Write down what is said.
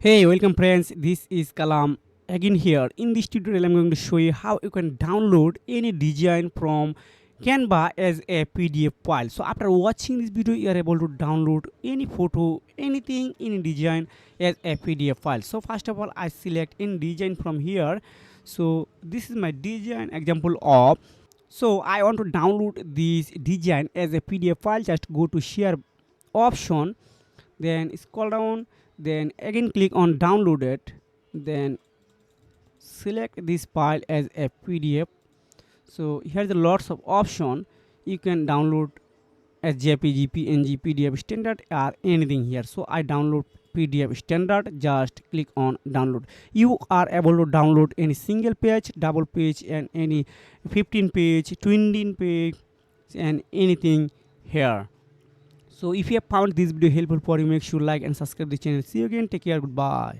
Hey, welcome friends. This is Kalam again here. In this tutorial, I'm going to show you how you can download any design from Canva as a PDF file. So after watching this video, you are able to download any photo, anything, any design as a PDF file. So first of all, I select any design from here. So this is my design example of. So I want to download this design as a PDF file. Just go to share option, then scroll down, then again click on download it, then select this file as a PDF. So here's the lots of option. You can download as jpg, png, pdf standard or anything here. So I download pdf standard. Just click on download. You are able to download any single page, double page, and any 15 page, 20 page, and anything here. So if you have found this video helpful for you, make sure like and subscribe the channel. See you again. Take care. Goodbye.